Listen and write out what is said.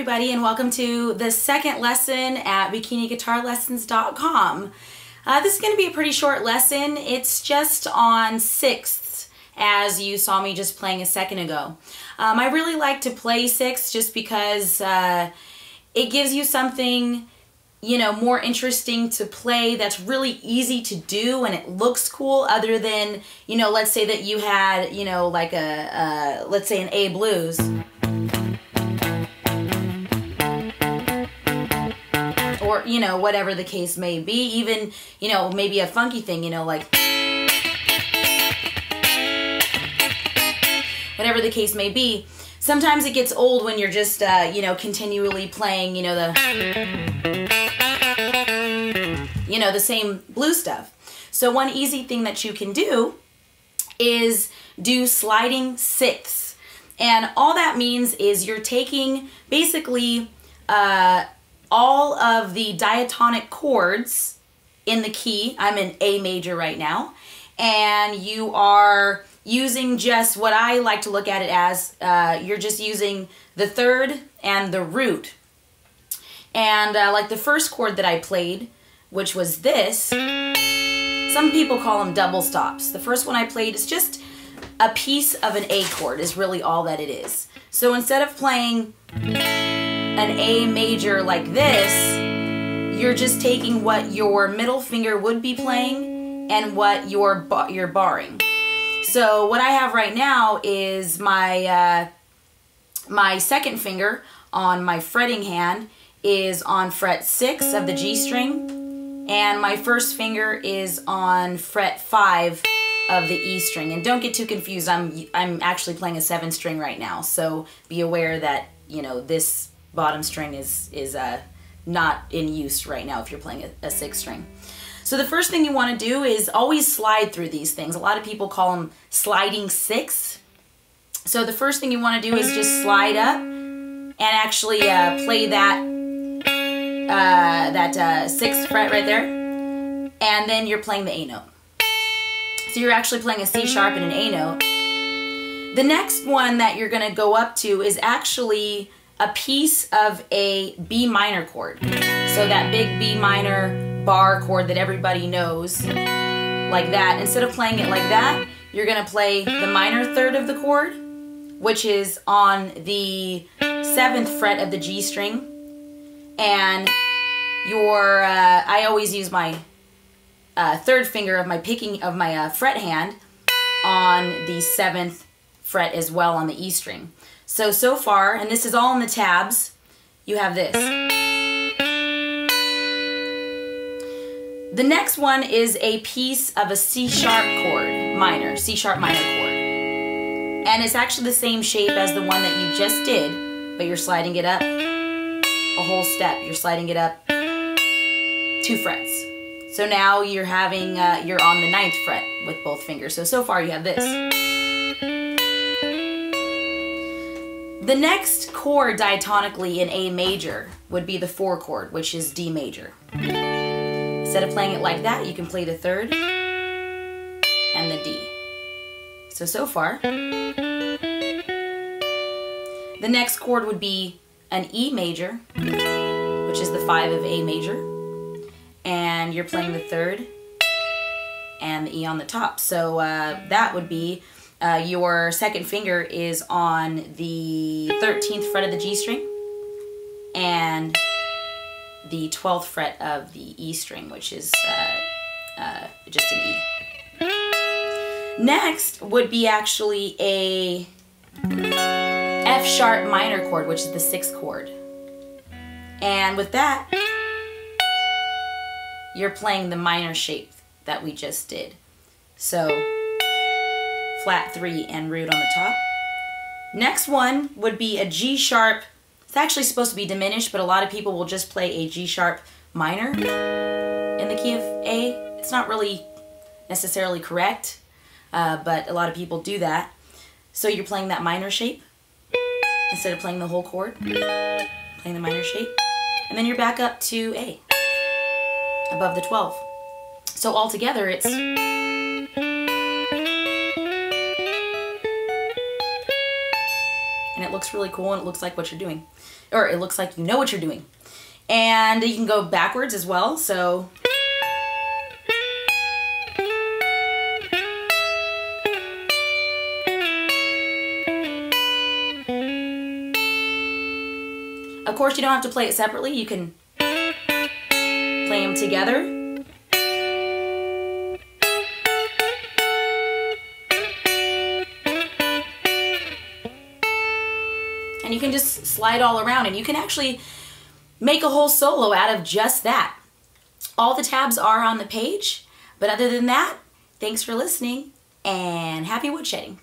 everybody, and welcome to the second lesson at BikiniGuitarLessons.com. This is going to be a pretty short lesson. It's just on sixths, as you saw me just playing a second ago. I really like to play sixths just because it gives you something, you know, more interesting to play that's really easy to do and it looks cool, other than, you know, let's say that you had, you know, like let's say an A blues. Or, you know, whatever the case may be, even, you know, maybe a funky thing, you know, like, whatever the case may be. Sometimes it gets old when you're just, you know, continually playing, you know, the same blues stuff. So one easy thing that you can do is do sliding sixths. And all that means is you're taking basically, all of the diatonic chords in the key. I'm in A major right now, and you are using just what I like to look at it as, you're just using the third and the root. And like the first chord that I played, which was this, some people call them double stops. The first one I played is just a piece of an A chord, is really all that it is. So instead of playing an A major like this, you're just taking what your middle finger would be playing and what you're barring. So what I have right now is my my second finger on my fretting hand is on fret 6 of the G string, and my first finger is on fret 5 of the E string. And don't get too confused, I'm actually playing a 7 string right now, so be aware that, you know, this bottom string is not in use right now if you're playing a 6 string. So the first thing you want to do is always slide through these things. A lot of people call them sliding sixths. So the first thing you want to do is just slide up and actually play that 6th fret right there, and then you're playing the A note. So you're actually playing a C sharp and an A note. The next one that you're going to go up to is actually a piece of a B minor chord. So that big B minor bar chord that everybody knows, like that. Instead of playing it like that, you're gonna play the minor third of the chord, which is on the 7th fret of the G string. And your, I always use my third finger of my fret hand on the 7th fret as well on the E string. So far, and this is all in the tabs, you have this. The next one is a piece of a C sharp chord, minor, C sharp minor chord. And it's actually the same shape as the one that you just did, but you're sliding it up a whole step. You're sliding it up 2 frets. So now you're having, you're on the 9th fret with both fingers. So far you have this. The next chord diatonically in A major would be the 4 chord, which is D major. Instead of playing it like that, you can play the 3rd and the D. So far. The next chord would be an E major, which is the 5 of A major. And you're playing the 3rd and the E on the top. So that would be your second finger is on the 13th fret of the G string and the 12th fret of the E string, which is just an E. Next would be actually a F sharp minor chord, which is the 6th chord. And with that, you're playing the minor shape that we just did. So flat 3 and root on the top. Next one would be a G sharp. It's actually supposed to be diminished, but a lot of people will just play a G sharp minor in the key of A. It's not really necessarily correct, but a lot of people do that. So you're playing that minor shape instead of playing the whole chord, playing the minor shape. And then you're back up to A, above the 12. So altogether it's it looks really cool and it looks like what you're doing. Or it looks like you know what you're doing. And you can go backwards as well, so. Of course, you don't have to play it separately. You can play them together. And you can just slide all around, and you can actually make a whole solo out of just that. All the tabs are on the page, but other than that, thanks for listening and happy woodshedding.